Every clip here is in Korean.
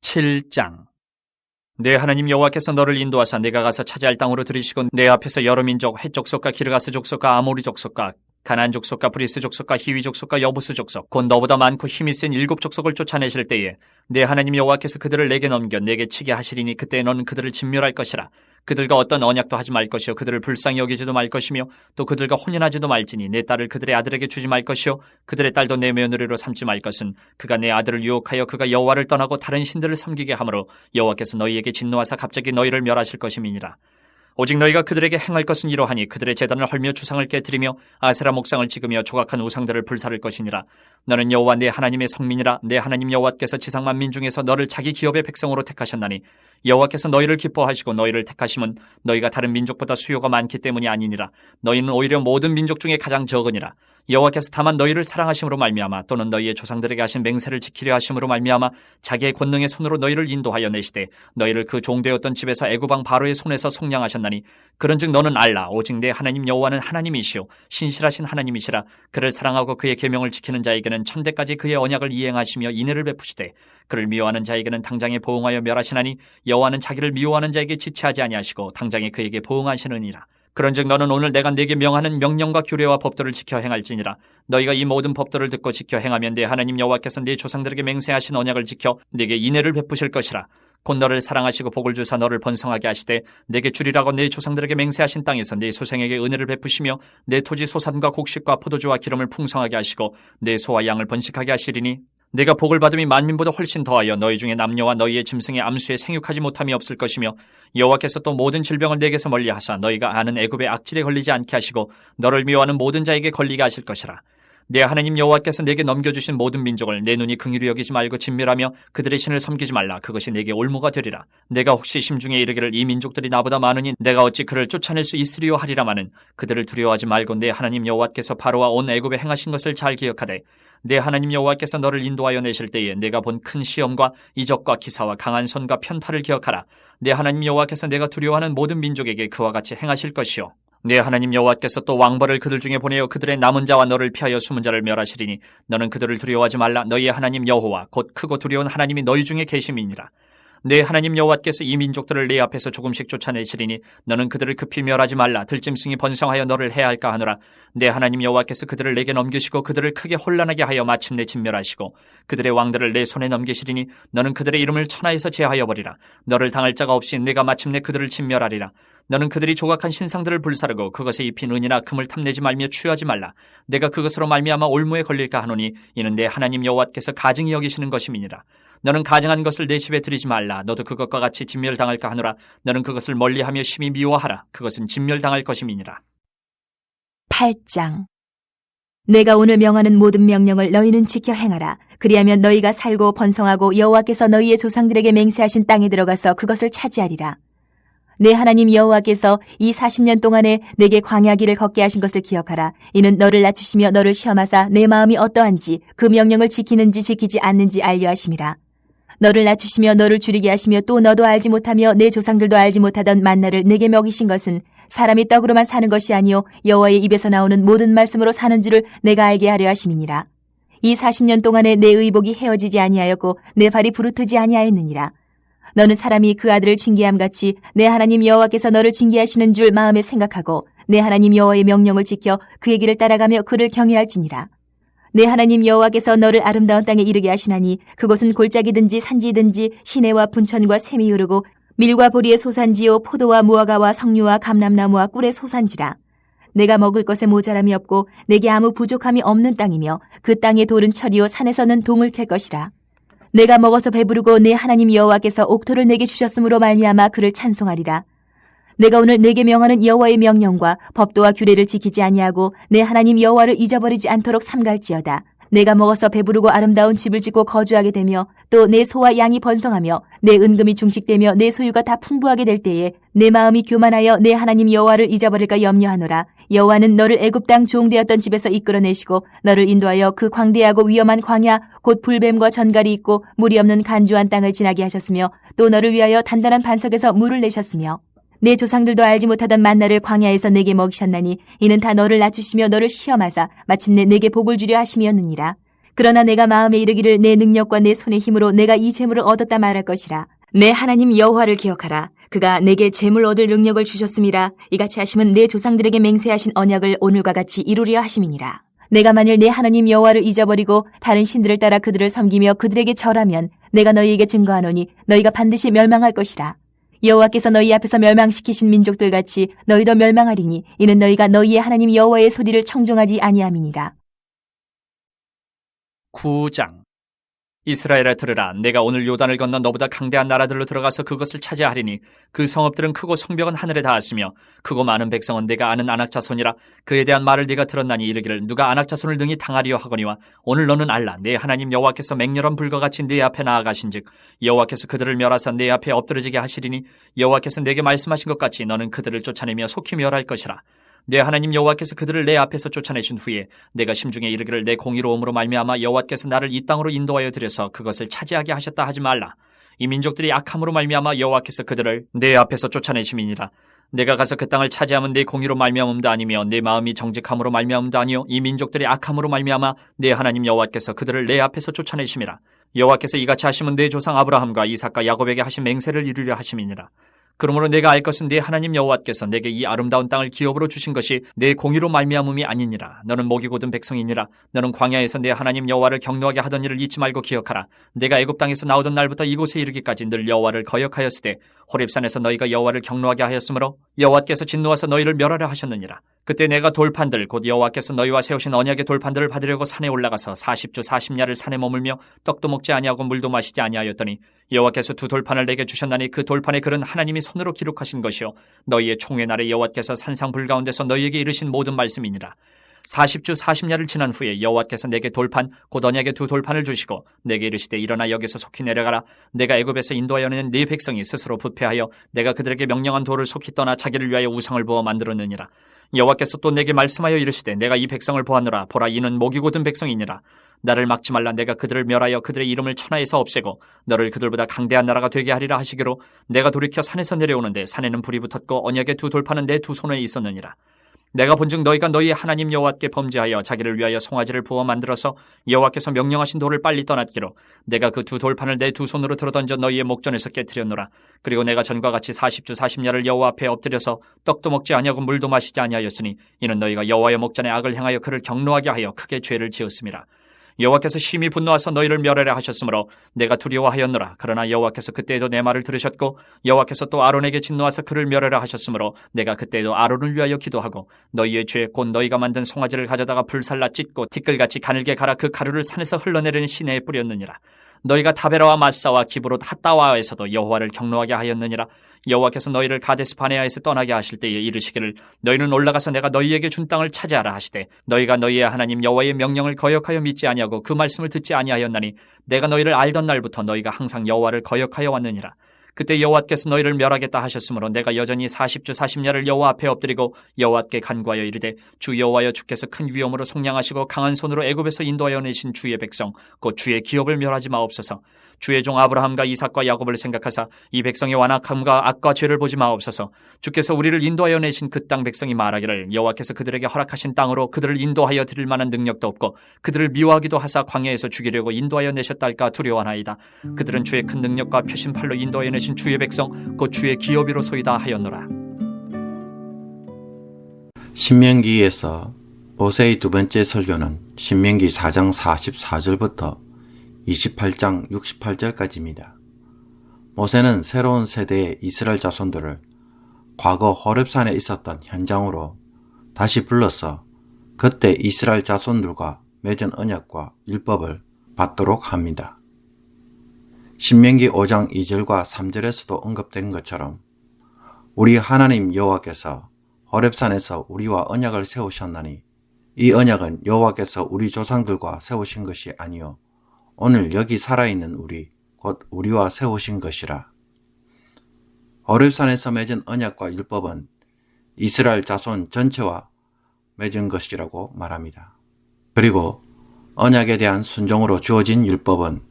7장. 내 하나님 여호와께서 너를 인도하사 내가 가서 차지할 땅으로 들이시고 내 앞에서 여러 민족, 헷 족속과 기르가스 족속과 아모리 족속과 가나안 족속과 브리스 족속과 히위 족속과 여부스 족속 곧 너보다 많고 힘이 센 7족속을 쫓아내실 때에 내 하나님 여호와께서 그들을 내게 넘겨 내게 치게 하시리니 그때 너는 그들을 진멸할 것이라. 그들과 어떤 언약도 하지 말 것이요 그들을 불쌍히 여기지도 말 것이며 또 그들과 혼인하지도 말지니 내 딸을 그들의 아들에게 주지 말 것이요 그들의 딸도 내 며느리로 삼지 말 것은 그가 내 아들을 유혹하여 그가 여호와를 떠나고 다른 신들을 섬기게 하므로 여호와께서 너희에게 진노하사 갑자기 너희를 멸하실 것임이니라. 오직 너희가 그들에게 행할 것은 이러하니 그들의 제단을 헐며 주상을 깨뜨리며 아세라 목상을 찍으며 조각한 우상들을 불사를 것이니라. 너는 여호와 내 하나님의 성민이라. 내 하나님 여호와께서 지상 만민 중에서 너를 자기 기업의 백성으로 택하셨나니 여호와께서 너희를 기뻐하시고 너희를 택하심은 너희가 다른 민족보다 수요가 많기 때문이 아니니라. 너희는 오히려 모든 민족 중에 가장 적으니라. 여호와께서 다만 너희를 사랑하심으로 말미암아 또는 너희의 조상들에게 하신 맹세를 지키려 하심으로 말미암아 자기의 권능의 손으로 너희를 인도하여 내시되 너희를 그 종되었던 집에서 애굽 왕 바로의 손에서 속량하셨나니 그런즉 너는 알라. 오직 내 하나님 여호와는 하나님이시오 신실하신 하나님이시라. 그를 사랑하고 그의 계명을 지키는 자에게는 천대까지 그의 언약을 이행하시며 인애를 베푸시되 그를 미워하는 자에게는 당장에 보응하여 멸하시나니 여호와는 자기를 미워하는 자에게 지체하지 아니하시고 당장에 그에게 보응하시느니라. 그런즉 너는 오늘 내가 네게 명하는 명령과 규례와 법도를 지켜 행할지니라. 너희가 이 모든 법도를 듣고 지켜 행하면 내 하나님 여호와께서 네 조상들에게 맹세하신 언약을 지켜 네게 인애를 베푸실 것이라. 곧 너를 사랑하시고 복을 주사 너를 번성하게 하시되 내게 주리라고 네 조상들에게 맹세하신 땅에서 네 소생에게 은혜를 베푸시며 내 토지 소산과 곡식과 포도주와 기름을 풍성하게 하시고 내 소와 양을 번식하게 하시리니 내가 복을 받음이 만민보다 훨씬 더하여 너희 중에 남녀와 너희의 짐승의 암수에 생육하지 못함이 없을 것이며 여호와께서 또 모든 질병을 내게서 멀리하사 너희가 아는 애굽의 악질에 걸리지 않게 하시고 너를 미워하는 모든 자에게 걸리게 하실 것이라. 내 하나님 여호와께서 내게 넘겨주신 모든 민족을 내 눈이 긍휼히 여기지 말고 진멸하며 그들의 신을 섬기지 말라. 그것이 내게 올무가 되리라. 내가 혹시 심중에 이르기를 이 민족들이 나보다 많으니 내가 어찌 그를 쫓아낼 수 있으리요 하리라마는 그들을 두려워하지 말고 내 하나님 여호와께서 바로와 온 애굽에 행하신 것을 잘 기억하되 내 하나님 여호와께서 너를 인도하여 내실 때에 내가 본 큰 시험과 이적과 기사와 강한 손과 편팔을 기억하라. 내 하나님 여호와께서 내가 두려워하는 모든 민족에게 그와 같이 행하실 것이요 내 하나님 여호와께서 또 왕벌을 그들 중에 보내어 그들의 남은 자와 너를 피하여 숨은 자를 멸하시리니 너는 그들을 두려워하지 말라. 너희의 하나님 여호와 곧 크고 두려운 하나님이 너희 중에 계심이니라. 내 하나님 여호와께서 이 민족들을 내 앞에서 조금씩 쫓아내시리니 너는 그들을 급히 멸하지 말라. 들짐승이 번성하여 너를 해할까 하노라. 내 하나님 여호와께서 그들을 내게 넘기시고 그들을 크게 혼란하게 하여 마침내 진멸하시고 그들의 왕들을 내 손에 넘기시리니 너는 그들의 이름을 천하에서 제하여 버리라. 너를 당할 자가 없이 내가 마침내 그들을 진멸하리라. 너는 그들이 조각한 신상들을 불사르고 그것에 입힌 은이나 금을 탐내지 말며 취하지 말라. 내가 그것으로 말미암아 올무에 걸릴까 하노니 이는 내 하나님 여호와께서 가증히 여기시는 것임이니라. 너는 가증한 것을 내 집에 들이지 말라. 너도 그것과 같이 진멸당할까 하노라. 너는 그것을 멀리하며 심히 미워하라. 그것은 진멸당할 것임이니라. 8장. 내가 오늘 명하는 모든 명령을 너희는 지켜 행하라. 그리하면 너희가 살고 번성하고 여호와께서 너희의 조상들에게 맹세하신 땅에 들어가서 그것을 차지하리라. 내 하나님 여호와께서 이 40년 동안에 내게 광야 길을 걷게 하신 것을 기억하라. 이는 너를 낮추시며 너를 시험하사 내 마음이 어떠한지 그 명령을 지키는지 지키지 않는지 알려 하심이라. 너를 낮추시며 너를 줄이게 하시며 또 너도 알지 못하며 내 조상들도 알지 못하던 만나를 내게 먹이신 것은 사람이 떡으로만 사는 것이 아니요 여호와의 입에서 나오는 모든 말씀으로 사는 줄을 내가 알게 하려 하심이니라. 이 40년 동안에 내 의복이 헤어지지 아니하였고 내 발이 부르트지 아니하였느니라. 너는 사람이 그 아들을 징계함같이 내 하나님 여호와께서 너를 징계하시는 줄 마음에 생각하고 내 하나님 여호와의 명령을 지켜 그의 길을 따라가며 그를 경외할지니라. 내 하나님 여호와께서 너를 아름다운 땅에 이르게 하시나니 그곳은 골짜기든지 산지든지 시내와 분천과 샘이 흐르고 밀과 보리의 소산지요 포도와 무화과와 석류와 감람나무와 꿀의 소산지라. 내가 먹을 것에 모자람이 없고 내게 아무 부족함이 없는 땅이며 그 땅의 돌은 철이요 산에서는 동을 캘 것이라. 내가 먹어서 배부르고 내 하나님 여호와께서 옥토를 내게 주셨으므로 말미암아 그를 찬송하리라. 내가 오늘 내게 명하는 여호와의 명령과 법도와 규례를 지키지 아니하고 내 하나님 여호와를 잊어버리지 않도록 삼갈지어다. 내가 먹어서 배부르고 아름다운 집을 짓고 거주하게 되며 또 내 소와 양이 번성하며 내 은금이 중식되며 내 소유가 다 풍부하게 될 때에 내 마음이 교만하여 내 하나님 여호와를 잊어버릴까 염려하노라. 여호와는 너를 애굽 땅 종되었던 집에서 이끌어내시고 너를 인도하여 그 광대하고 위험한 광야 곧 불뱀과 전갈이 있고 물이 없는 간주한 땅을 지나게 하셨으며 또 너를 위하여 단단한 반석에서 물을 내셨으며 내 조상들도 알지 못하던 만나를 광야에서 내게 먹이셨나니 이는 다 너를 낮추시며 너를 시험하사 마침내 내게 복을 주려 하심이었느니라. 그러나 내가 마음에 이르기를 내 능력과 내 손의 힘으로 내가 이 재물을 얻었다 말할 것이라. 내 하나님 여호와를 기억하라. 그가 내게 재물 얻을 능력을 주셨음이라. 이같이 하심은 내 조상들에게 맹세하신 언약을 오늘과 같이 이루려 하심이니라. 내가 만일 내 하나님 여호와를 잊어버리고 다른 신들을 따라 그들을 섬기며 그들에게 절하면 내가 너희에게 증거하노니 너희가 반드시 멸망할 것이라. 여호와께서 너희 앞에서 멸망시키신 민족들 같이 너희도 멸망하리니 이는 너희가 너희의 하나님 여호와의 소리를 청종하지 아니함이니라. 9장. 이스라엘아 들으라. 내가 오늘 요단을 건너 너보다 강대한 나라들로 들어가서 그것을 차지하리니 그 성읍들은 크고 성벽은 하늘에 닿았으며 크고 많은 백성은 내가 아는 안악자손이라. 그에 대한 말을 네가 들었나니 이르기를 누가 안악자손을 능히 당하리요 하거니와 오늘 너는 알라. 내 하나님 여호와께서 맹렬한 불과 같이 네 앞에 나아가신즉 여호와께서 그들을 멸하사 내 앞에 엎드러지게 하시리니 여호와께서 내게 말씀하신 것 같이 너는 그들을 쫓아내며 속히 멸할 것이라. 내 하나님 여호와께서 그들을 내 앞에서 쫓아내신 후에 내가 심중에 이르기를 내 공의로움으로 말미암아 여호와께서 나를 이 땅으로 인도하여 들여서 그것을 차지하게 하셨다 하지 말라. 이 민족들이 악함으로 말미암아 여호와께서 그들을 내 앞에서 쫓아내심이니라. 내가 가서 그 땅을 차지하면 내 공의로 말미암음도 아니며 내 마음이 정직함으로 말미암음도 아니요 이 민족들이 악함으로 말미암아 내 하나님 여호와께서 그들을 내 앞에서 쫓아내심이라. 여호와께서 이같이 하시면 내 조상 아브라함과 이삭과 야곱에게 하신 맹세를 이루려 하심이니라. 그러므로 내가 알 것은 네 하나님 여호와께서 내게 이 아름다운 땅을 기업으로 주신 것이 내 공의로 말미암음이 아니니라. 너는 목이 곧은 백성이니라. 너는 광야에서 내 하나님 여호와를 경노하게 하던 일을 잊지 말고 기억하라. 내가 애굽 땅에서 나오던 날부터 이곳에 이르기까지 늘 여호와를 거역하였으되 호렙산에서 너희가 여호와를 경노하게 하였으므로 여호와께서 진노하사 너희를 멸하려 하셨느니라. 그때 내가 돌판들 곧 여호와께서 너희와 세우신 언약의 돌판들을 받으려고 산에 올라가서 40주 40야를 산에 머물며 떡도 먹지 아니하고 물도 마시지 아니하였더니 여호와께서 두 돌판을 내게 주셨나니 그 돌판의 글은 하나님이 손으로 기록하신 것이요 너희의 총회 날에 여호와께서 산상 불 가운데서 너희에게 이르신 모든 말씀이니라. 40주 40야를 지난 후에 여호와께서 내게 돌판 곧 언약의 두 돌판을 주시고 내게 이르시되 일어나 여기서 속히 내려가라. 내가 애굽에서 인도하여 낸 네 백성이 스스로 부패하여 내가 그들에게 명령한 돌을 속히 떠나 자기를 위하여 우상을 부어 만들었느니라. 여호와께서 또 내게 말씀하여 이르시되 내가 이 백성을 보았노라. 보라 이는 목이 곧은 백성이니라. 나를 막지 말라. 내가 그들을 멸하여 그들의 이름을 천하에서 없애고 너를 그들보다 강대한 나라가 되게 하리라 하시기로 내가 돌이켜 산에서 내려오는데 산에는 불이 붙었고 언약의 두 돌판은 내 두 손에 있었느니라. 내가 본즉 너희가 너희의 하나님 여호와께 범죄하여 자기를 위하여 송아지를 부어 만들어서 여호와께서 명령하신 돌을 빨리 떠났기로 내가 그 두 돌판을 내 두 손으로 들어던져 너희의 목전에서 깨뜨렸노라. 그리고 내가 전과 같이 40주 40야를 여호와 앞에 엎드려서 떡도 먹지 아니하고 물도 마시지 아니하였으니 이는 너희가 여호와의 목전에 악을 행하여 그를 경노하게 하여 크게 죄를 지었음이라. 여호와께서 심히 분노하사 너희를 멸하려 하셨으므로 내가 두려워하였노라. 그러나 여호와께서 그때에도 내 말을 들으셨고 여호와께서 또 아론에게 진노하사 그를 멸하려 하셨으므로 내가 그때에도 아론을 위하여 기도하고 너희의 죄 곧 너희가 만든 송아지를 가져다가 불살라 찢고 티끌같이 가늘게 갈아 그 가루를 산에서 흘러내리는 시내에 뿌렸느니라. 너희가 다베라와 마사와 기브롯 핫다와에서도 여호와를 경노하게 하였느니라. 여호와께서 너희를 가데스 바네아에서 떠나게 하실 때에 이르시기를 너희는 올라가서 내가 너희에게 준 땅을 차지하라 하시되 너희가 너희의 하나님 여호와의 명령을 거역하여 믿지 아니하고 그 말씀을 듣지 아니하였나니 내가 너희를 알던 날부터 너희가 항상 여호와를 거역하여 왔느니라. 그때 여호와께서 너희를 멸하겠다 하셨으므로 내가 여전히 40주 40야를 여호와 앞에 엎드리고 여호와께 간구하여 이르되 주 여호와여 주께서 큰 위엄으로 속량하시고 강한 손으로 애굽에서 인도하여 내신 주의 백성 곧 주의 기업을 멸하지 마옵소서. 주의 종 아브라함과 이삭과 야곱을 생각하사 이 백성의 완악함과 악과 죄를 보지 마옵소서. 주께서 우리를 인도하여 내신 그 땅 백성이 말하기를 여호와께서 그들에게 허락하신 땅으로 그들을 인도하여 드릴 만한 능력도 없고 그들을 미워하기도 하사 광야에서 죽이려고 인도하여 내셨다 할까 두려워하나이다. 그들은 주의 큰 능력과 표신 팔로 인도하여 내신 주의 백성 곧 주의 기업이로소이다 하였노라. 신명기에서 모세의 두 번째 설교는 신명기 4장 44절부터 28장 68절까지입니다. 모세는 새로운 세대의 이스라엘 자손들을 과거 호렙산에 있었던 현장으로 다시 불러서 그때 이스라엘 자손들과 맺은 언약과 율법을 받도록 합니다. 신명기 5장 2절과 3절에서도 언급된 것처럼 우리 하나님 여호와께서 호렙산에서 우리와 언약을 세우셨나니 이 언약은 여호와께서 우리 조상들과 세우신 것이 아니요 오늘 여기 살아있는 우리 곧 우리와 세우신 것이라. 호렙산에서 맺은 언약과 율법은 이스라엘 자손 전체와 맺은 것이라고 말합니다. 그리고 언약에 대한 순종으로 주어진 율법은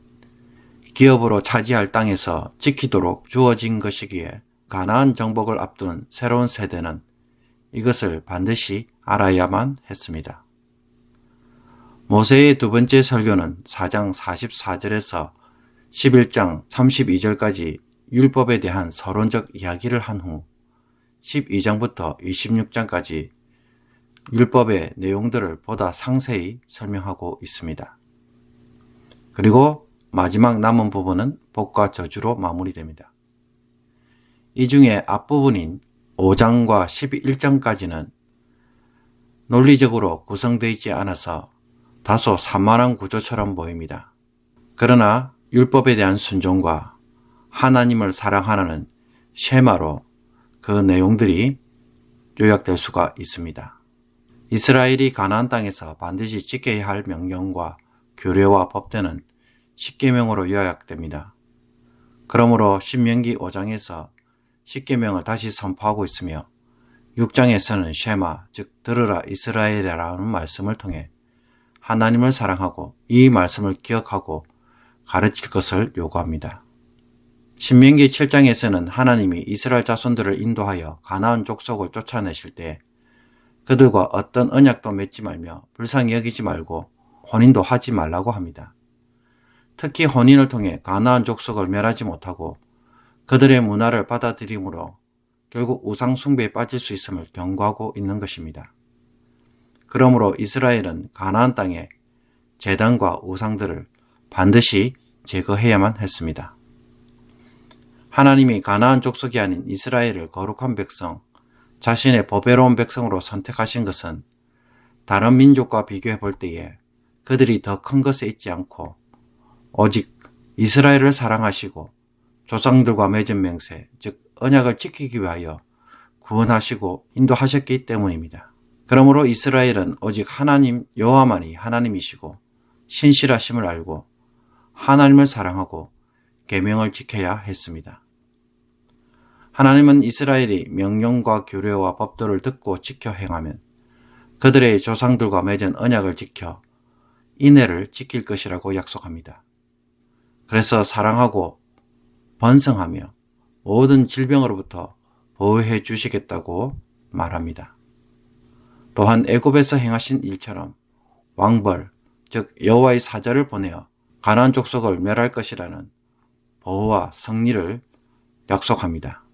기업으로 차지할 땅에서 지키도록 주어진 것이기에 가나안 정복을 앞둔 새로운 세대는 이것을 반드시 알아야만 했습니다. 모세의 두 번째 설교는 4장 44절에서 11장 32절까지 율법에 대한 서론적 이야기를 한 후 12장부터 26장까지 율법의 내용들을 보다 상세히 설명하고 있습니다. 그리고 마지막 남은 부분은 복과 저주로 마무리됩니다. 이 중에 앞부분인 5장과 11장까지는 논리적으로 구성되어 있지 않아서 다소 산만한 구조처럼 보입니다. 그러나 율법에 대한 순종과 하나님을 사랑하는 쉐마로 그 내용들이 요약될 수가 있습니다. 이스라엘이 가나안 땅에서 반드시 지켜야 할 명령과 규례와 법대는 십계명으로 요약됩니다. 그러므로 신명기 5장에서 십계명을 다시 선포하고 있으며 6장에서는 쉐마, 즉 들으라 이스라엘이라는 말씀을 통해 하나님을 사랑하고 이 말씀을 기억하고 가르칠 것을 요구합니다. 신명기 7장에서는 하나님이 이스라엘 자손들을 인도하여 가나안 족속을 쫓아내실 때 그들과 어떤 언약도 맺지 말며 불쌍히 여기지 말고 혼인도 하지 말라고 합니다. 특히 혼인을 통해 가나안 족속을 멸하지 못하고 그들의 문화를 받아들임으로 결국 우상 숭배에 빠질 수 있음을 경고하고 있는 것입니다. 그러므로 이스라엘은 가나안 땅의 제단과 우상들을 반드시 제거해야만 했습니다. 하나님이 가나안 족속이 아닌 이스라엘을 거룩한 백성, 자신의 보배로운 백성으로 선택하신 것은 다른 민족과 비교해 볼 때에 그들이 더 큰 것에 있지 않고 오직 이스라엘을 사랑하시고 조상들과 맺은 맹세, 즉 언약을 지키기 위하여 구원하시고 인도하셨기 때문입니다. 그러므로 이스라엘은 오직 하나님 여호와만이 하나님이시고 신실하심을 알고 하나님을 사랑하고 계명을 지켜야 했습니다. 하나님은 이스라엘이 명령과 규례와 법도를 듣고 지켜 행하면 그들의 조상들과 맺은 언약을 지켜 인애를 지킬 것이라고 약속합니다. 그래서 사랑하고 번성하며 모든 질병으로부터 보호해 주시겠다고 말합니다. 또한 애굽에서 행하신 일처럼 왕벌, 즉 여호와의 사자를 보내어 가나안 족속을 멸할 것이라는 보호와 승리를 약속합니다.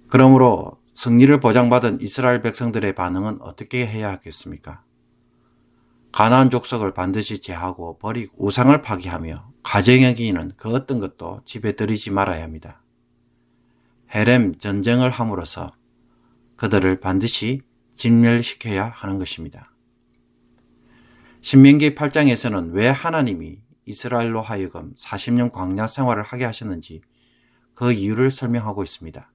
그러므로 승리를 보장받은 이스라엘 백성들의 반응은 어떻게 해야 하겠습니까? 가나안 족속을 반드시 제하고 버리고 우상을 파기하며 가정에 기는 그 어떤 것도 집에 들이지 말아야 합니다. 헤렘 전쟁을 함으로써 그들을 반드시 진멸시켜야 하는 것입니다. 신명기 8장에서는 왜 하나님이 이스라엘로 하여금 40년 광야 생활을 하게 하셨는지 그 이유를 설명하고 있습니다.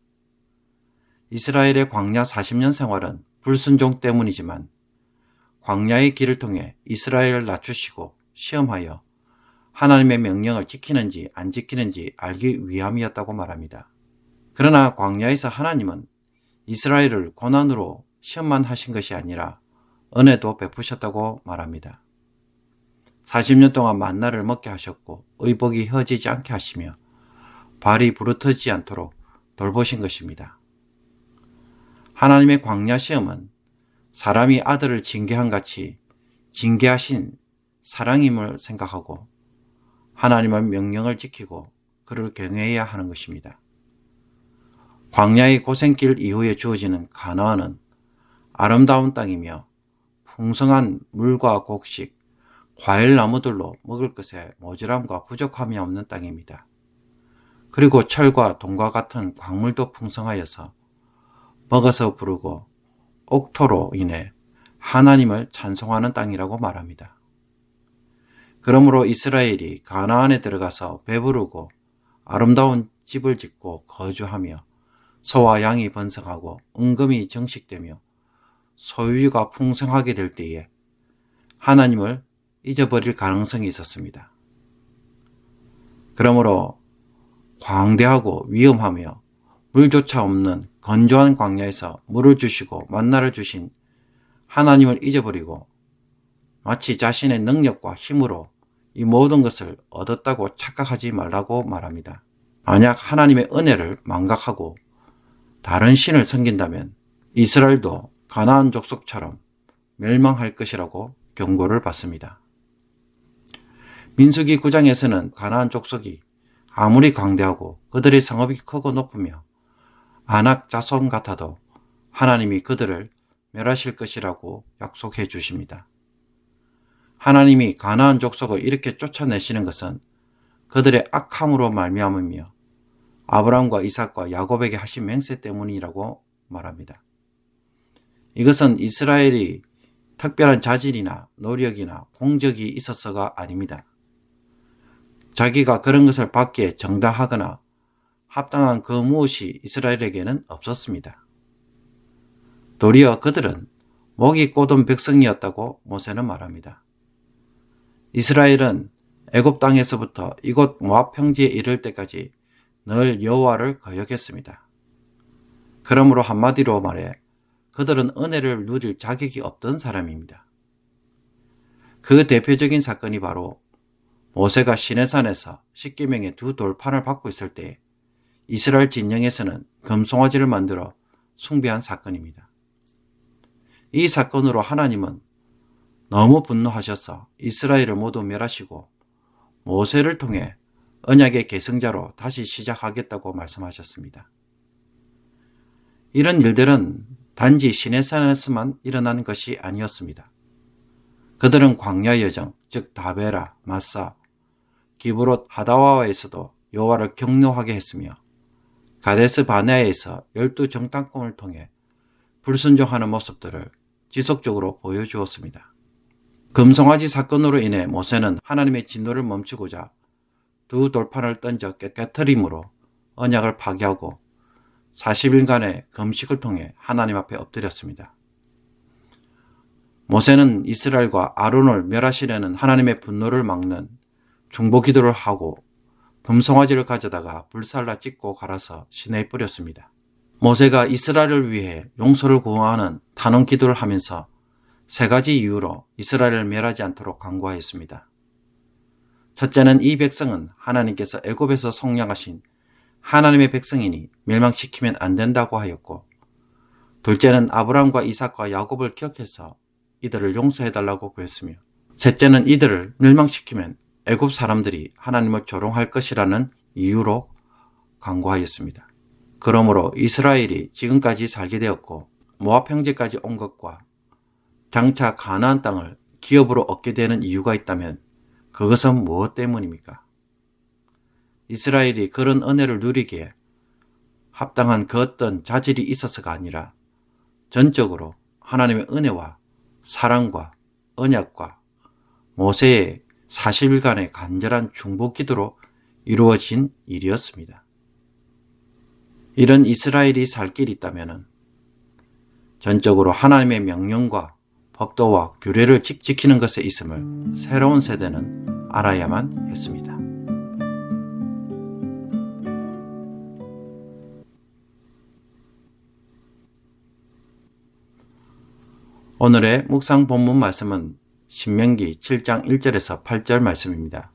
이스라엘의 광야 40년 생활은 불순종 때문이지만 광야의 길을 통해 이스라엘을 낮추시고 시험하여 하나님의 명령을 지키는지 안 지키는지 알기 위함이었다고 말합니다. 그러나 광야에서 하나님은 이스라엘을 고난으로 시험만 하신 것이 아니라 은혜도 베푸셨다고 말합니다. 40년 동안 만나를 먹게 하셨고 의복이 휘어지지 않게 하시며 발이 부르트지 않도록 돌보신 것입니다. 하나님의 광야 시험은 사람이 아들을 징계한 같이 징계하신 사랑임을 생각하고 하나님의 명령을 지키고 그를 경외해야 하는 것입니다. 광야의 고생길 이후에 주어지는 가나안은 아름다운 땅이며 풍성한 물과 곡식, 과일 나무들로 먹을 것에 모자람과 부족함이 없는 땅입니다. 그리고 철과 동과 같은 광물도 풍성하여서 먹어서 부르고 옥토로 인해 하나님을 찬송하는 땅이라고 말합니다. 그러므로 이스라엘이 가나안에 들어가서 배부르고 아름다운 집을 짓고 거주하며 소와 양이 번성하고 은금이 정식되며 소유가 풍성하게 될 때에 하나님을 잊어버릴 가능성이 있었습니다. 그러므로 광대하고 위험하며 물조차 없는 건조한 광야에서 물을 주시고 만나를 주신 하나님을 잊어버리고 마치 자신의 능력과 힘으로 이 모든 것을 얻었다고 착각하지 말라고 말합니다. 만약 하나님의 은혜를 망각하고 다른 신을 섬긴다면 이스라엘도 가나안 족속처럼 멸망할 것이라고 경고를 받습니다. 민수기 9장에서는 가나안 족속이 아무리 광대하고 그들의 성읍이 크고 높으며 안악 자손 같아도 하나님이 그들을 멸하실 것이라고 약속해 주십니다. 하나님이 가나안 족속을 이렇게 쫓아내시는 것은 그들의 악함으로 말미암으며 아브라함과 이삭과 야곱에게 하신 맹세 때문이라고 말합니다. 이것은 이스라엘이 특별한 자질이나 노력이나 공적이 있어서가 아닙니다. 자기가 그런 것을 받기에 정당하거나 합당한 그 무엇이 이스라엘에게는 없었습니다. 도리어 그들은 목이 꼬든 백성이었다고 모세는 말합니다. 이스라엘은 애굽 땅에서부터 이곳 모압 평지에 이를 때까지 늘 여호와를 거역했습니다. 그러므로 한마디로 말해 그들은 은혜를 누릴 자격이 없던 사람입니다. 그 대표적인 사건이 바로 모세가 시내산에서 십계명의 두 돌판을 받고 있을 때 이스라엘 진영에서는 금송아지를 만들어 숭배한 사건입니다. 이 사건으로 하나님은 너무 분노하셔서 이스라엘을 모두 멸하시고 모세를 통해 언약의 계승자로 다시 시작하겠다고 말씀하셨습니다. 이런 일들은 단지 시내산에서만 일어난 것이 아니었습니다. 그들은 광야 여정, 즉 다베라, 마사, 기브롯 하다와에서도 여호와를 경노하게 했으며 가데스 바네아에서 12정탐꾼을 통해 불순종하는 모습들을 지속적으로 보여주었습니다. 금송아지 사건으로 인해 모세는 하나님의 진노를 멈추고자 두 돌판을 던져 깨뜨림으로 언약을 파괴하고 40일간의 금식을 통해 하나님 앞에 엎드렸습니다. 모세는 이스라엘과 아론을 멸하시려는 하나님의 분노를 막는 중보 기도를 하고 금송아지를 가져다가 불살라 찢고 갈아서 시내에 뿌렸습니다. 모세가 이스라엘을 위해 용서를 구하는 탄원 기도를 하면서 세 가지 이유로 이스라엘을 멸하지 않도록 간구하였습니다. 첫째는 이 백성은 하나님께서 애굽에서 속량하신 하나님의 백성이니 멸망시키면 안 된다고 하였고, 둘째는 아브라함과 이삭과 야곱을 기억해서 이들을 용서해달라고 구했으며, 셋째는 이들을 멸망시키면 애굽 사람들이 하나님을 조롱할 것이라는 이유로 간구하였습니다. 그러므로 이스라엘이 지금까지 살게 되었고 모압 평지까지 온 것과 장차 가나안 땅을 기업으로 얻게 되는 이유가 있다면 그것은 무엇 때문입니까? 이스라엘이 그런 은혜를 누리기에 합당한 그 어떤 자질이 있어서가 아니라 전적으로 하나님의 은혜와 사랑과 언약과 모세의 40일간의 간절한 중보 기도로 이루어진 일이었습니다. 이런 이스라엘이 살 길이 있다면 전적으로 하나님의 명령과 법도와 규례를 지키는 것에 있음을 새로운 세대는 알아야만 했습니다. 오늘의 묵상 본문 말씀은 신명기 7장 1절에서 8절 말씀입니다.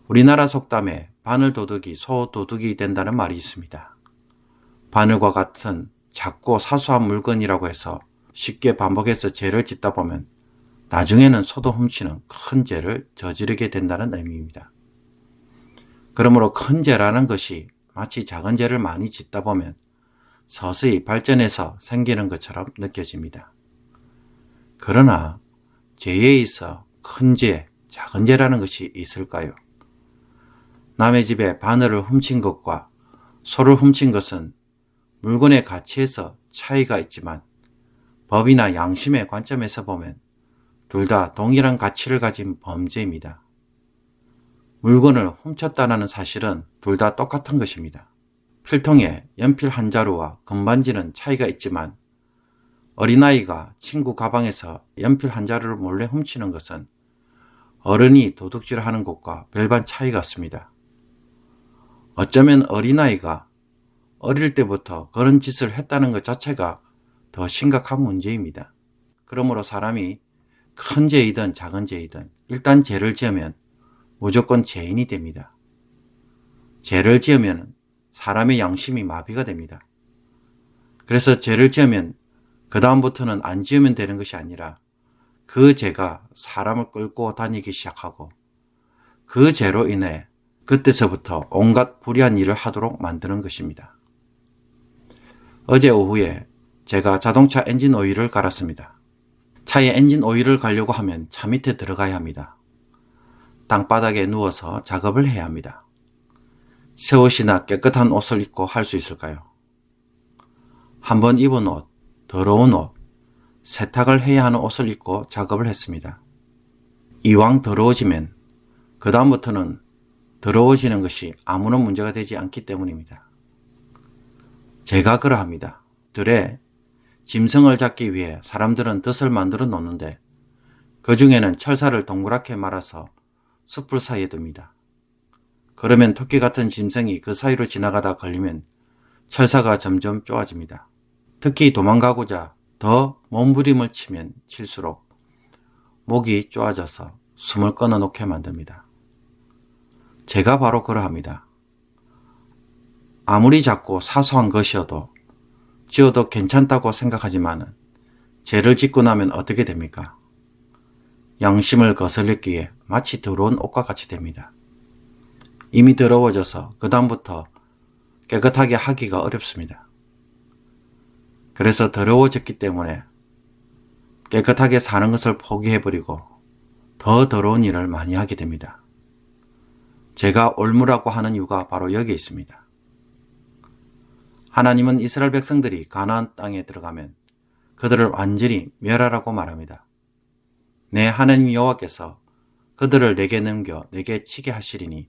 우리나라 속담에 바늘도둑이 소도둑이 된다는 말이 있습니다. 바늘과 같은 작고 사소한 물건이라고 해서 쉽게 반복해서 죄를 짓다 보면 나중에는 소도 훔치는 큰 죄를 저지르게 된다는 의미입니다. 그러므로 큰 죄라는 것이 마치 작은 죄를 많이 짓다 보면 서서히 발전해서 생기는 것처럼 느껴집니다. 그러나 죄에 있어 큰 죄, 작은 죄라는 것이 있을까요? 남의 집에 바늘을 훔친 것과 소를 훔친 것은 물건의 가치에서 차이가 있지만 법이나 양심의 관점에서 보면 둘 다 동일한 가치를 가진 범죄입니다. 물건을 훔쳤다는 사실은 둘 다 똑같은 것입니다. 필통에 연필 한 자루와 금반지는 차이가 있지만 어린아이가 친구 가방에서 연필 한 자루를 몰래 훔치는 것은 어른이 도둑질하는 것과 별반 차이가 없습니다. 어쩌면 어린아이가 어릴 때부터 그런 짓을 했다는 것 자체가 더 심각한 문제입니다. 그러므로 사람이 큰 죄이든 작은 죄이든 일단 죄를 지으면 무조건 죄인이 됩니다. 죄를 지으면 사람의 양심이 마비가 됩니다. 그래서 죄를 지으면 그 다음부터는 안 지으면 되는 것이 아니라 그 죄가 사람을 끌고 다니기 시작하고 그 죄로 인해 그때서부터 온갖 불의한 일을 하도록 만드는 것입니다. 어제 오후에 제가 자동차 엔진 오일을 갈았습니다. 차에 엔진 오일을 갈려고 하면 차 밑에 들어가야 합니다. 땅바닥에 누워서 작업을 해야 합니다. 새 옷이나 깨끗한 옷을 입고 할 수 있을까요? 한번 입은 옷, 더러운 옷, 세탁을 해야 하는 옷을 입고 작업을 했습니다. 이왕 더러워지면 그 다음부터는 더러워지는 것이 아무런 문제가 되지 않기 때문입니다. 제가 그러합니다. 들에 짐승을 잡기 위해 사람들은 덫을 만들어 놓는데 그 중에는 철사를 동그랗게 말아서 숯불 사이에 둡니다. 그러면 토끼 같은 짐승이 그 사이로 지나가다 걸리면 철사가 점점 쪼아집니다. 특히 도망가고자 더 몸부림을 치면 칠수록 목이 쪼아져서 숨을 끊어놓게 만듭니다. 제가 바로 그러합니다. 아무리 작고 사소한 것이어도 지어도 괜찮다고 생각하지만 죄를 짓고 나면 어떻게 됩니까? 양심을 거슬렸기에 마치 더러운 옷과 같이 됩니다. 이미 더러워져서 그 다음부터 깨끗하게 하기가 어렵습니다. 그래서 더러워졌기 때문에 깨끗하게 사는 것을 포기해버리고 더 더러운 일을 많이 하게 됩니다. 제가 올무라고 하는 이유가 바로 여기에 있습니다. 하나님은 이스라엘 백성들이 가나안 땅에 들어가면 그들을 완전히 멸하라고 말합니다. 내 하나님 여호와께서 그들을 내게 넘겨 내게 치게 하시리니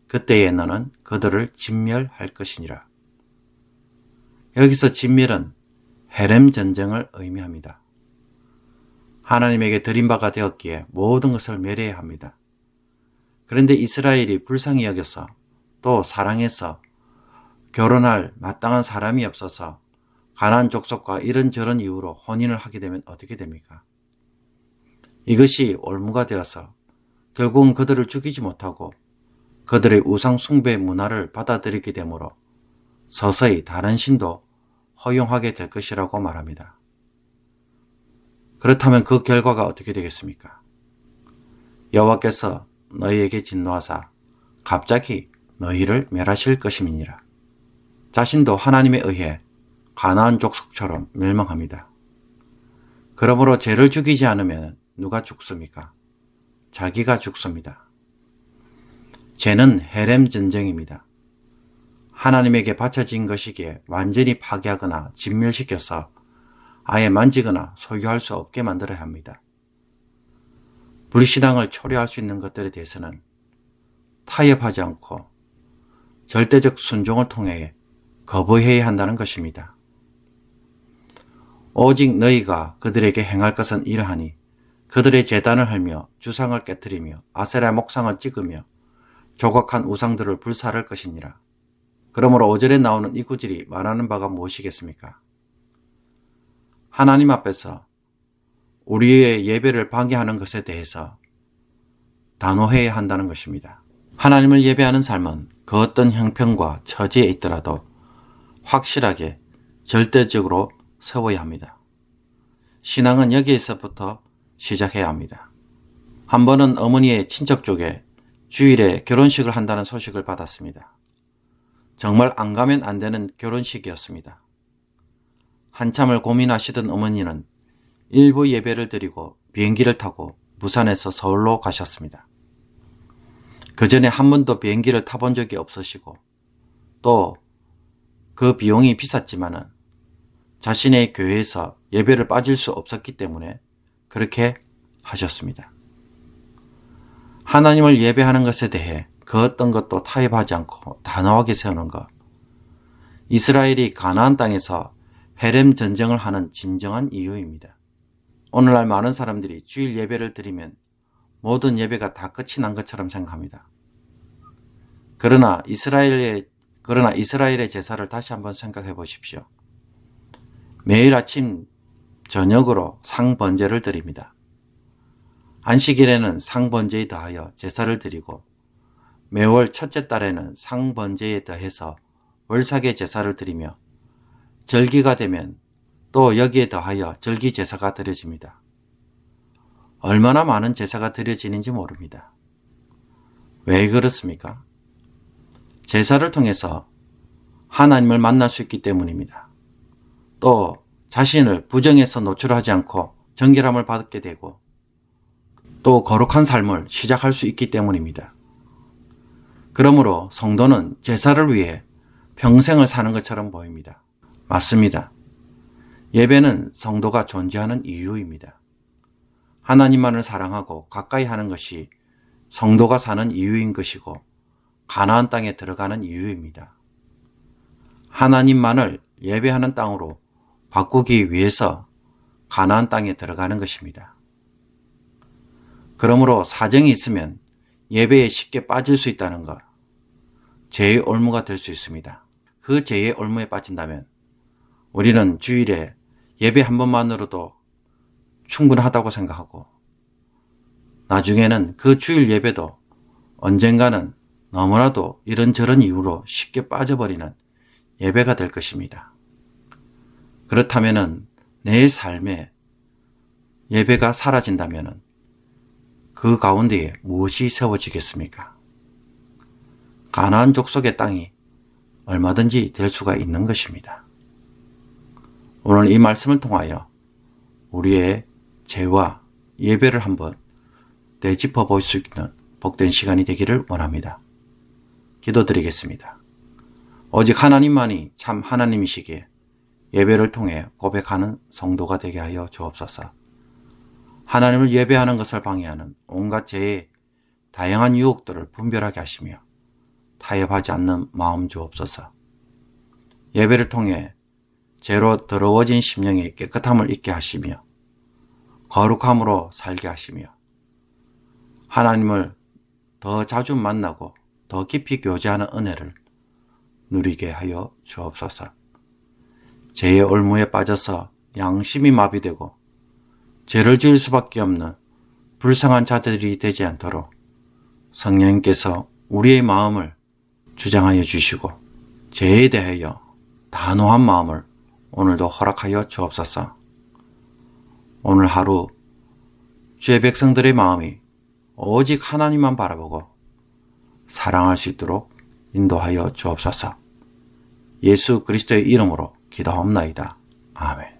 그때에 너는 그들을 진멸할 것이니라. 여기서 진멸은 헤렘 전쟁을 의미합니다. 하나님에게 드린 바가 되었기에 모든 것을 멸해야 합니다. 그런데 이스라엘이 불쌍히 여겨서 또 사랑해서 결혼할 마땅한 사람이 없어서 가나안 족속과 이런저런 이유로 혼인을 하게 되면 어떻게 됩니까? 이것이 올무가 되어서 결국은 그들을 죽이지 못하고 그들의 우상 숭배 문화를 받아들이게 되므로 서서히 다른 신도 허용하게 될 것이라고 말합니다. 그렇다면 그 결과가 어떻게 되겠습니까? 여호와께서 너희에게 진노하사 갑자기 너희를 멸하실 것임이니라. 자신도 하나님에 의해 가나안 족속처럼 멸망합니다. 그러므로 죄를 죽이지 않으면 누가 죽습니까? 자기가 죽습니다. 죄는 헤렘 전쟁입니다. 하나님에게 바쳐진 것이기에 완전히 파괴하거나 진멸시켜서 아예 만지거나 소유할 수 없게 만들어야 합니다. 불신앙을 초래할 수 있는 것들에 대해서는 타협하지 않고 절대적 순종을 통해 거부해야 한다는 것입니다. 오직 너희가 그들에게 행할 것은 이러하니 그들의 제단을 헐며 주상을 깨뜨리며 아세라 목상을 찍으며 조각한 우상들을 불살할 것이니라. 그러므로 5절에 나오는 이 구절이 말하는 바가 무엇이겠습니까? 하나님 앞에서 우리의 예배를 방해하는 것에 대해서 단호해야 한다는 것입니다. 하나님을 예배하는 삶은 그 어떤 형편과 처지에 있더라도 확실하게 절대적으로 세워야 합니다. 신앙은 여기에서부터 시작해야 합니다. 한 번은 어머니의 친척 쪽에 주일에 결혼식을 한다는 소식을 받았습니다. 정말 안 가면 안 되는 결혼식이었습니다. 한참을 고민하시던 어머니는 일부 예배를 드리고 비행기를 타고 부산에서 서울로 가셨습니다. 그 전에 한 번도 비행기를 타본 적이 없으시고 또 그 비용이 비쌌지만은 자신의 교회에서 예배를 빠질 수 없었기 때문에 그렇게 하셨습니다. 하나님을 예배하는 것에 대해 그 어떤 것도 타협하지 않고 단호하게 세우는 것. 이스라엘이 가나안 땅에서 헤렘 전쟁을 하는 진정한 이유입니다. 오늘날 많은 사람들이 주일 예배를 드리면 모든 예배가 다 끝이 난 것처럼 생각합니다. 그러나 이스라엘의 제사를 다시 한번 생각해 보십시오. 매일 아침 저녁으로 상번제를 드립니다. 안식일에는 상번제에 더하여 제사를 드리고 매월 첫째 달에는 상번제에 더해서 월삭의 제사를 드리며 절기가 되면 또 여기에 더하여 절기 제사가 드려집니다. 얼마나 많은 제사가 드려지는지 모릅니다. 왜 그렇습니까? 제사를 통해서 하나님을 만날 수 있기 때문입니다. 또 자신을 부정에서 노출하지 않고 정결함을 받게 되고 또 거룩한 삶을 시작할 수 있기 때문입니다. 그러므로 성도는 제사를 위해 평생을 사는 것처럼 보입니다. 맞습니다. 예배는 성도가 존재하는 이유입니다. 하나님만을 사랑하고 가까이 하는 것이 성도가 사는 이유인 것이고 가나안 땅에 들어가는 이유입니다. 하나님만을 예배하는 땅으로 바꾸기 위해서 가나안 땅에 들어가는 것입니다. 그러므로 사정이 있으면 예배에 쉽게 빠질 수 있다는 것, 죄의 올무가 될 수 있습니다. 그 죄의 올무에 빠진다면 우리는 주일에 예배 한 번만으로도 충분하다고 생각하고 나중에는 그 주일 예배도 언젠가는 너무나도 이런저런 이유로 쉽게 빠져버리는 예배가 될 것입니다. 그렇다면 내 삶에 예배가 사라진다면 그 가운데에 무엇이 세워지겠습니까? 가나안 족속의 땅이 얼마든지 될 수가 있는 것입니다. 오늘 이 말씀을 통하여 우리의 죄와 예배를 한번 되짚어 볼 수 있는 복된 시간이 되기를 원합니다. 기도드리겠습니다. 오직 하나님만이 참 하나님이시기에 예배를 통해 고백하는 성도가 되게 하여 주옵소서. 하나님을 예배하는 것을 방해하는 온갖 죄의 다양한 유혹들을 분별하게 하시며 타협하지 않는 마음 주옵소서. 예배를 통해 죄로 더러워진 심령의 깨끗함을 잊게 하시며 거룩함으로 살게 하시며 하나님을 더 자주 만나고 더 깊이 교제하는 은혜를 누리게 하여 주옵소서. 죄의 올무에 빠져서 양심이 마비되고 죄를 지을 수밖에 없는 불쌍한 자들이 되지 않도록 성령님께서 우리의 마음을 주장하여 주시고 죄에 대하여 단호한 마음을 오늘도 허락하여 주옵소서. 오늘 하루 주의 백성들의 마음이 오직 하나님만 바라보고 사랑할 수 있도록 인도하여 주옵소서. 예수 그리스도의 이름으로 기도하옵나이다. 아멘.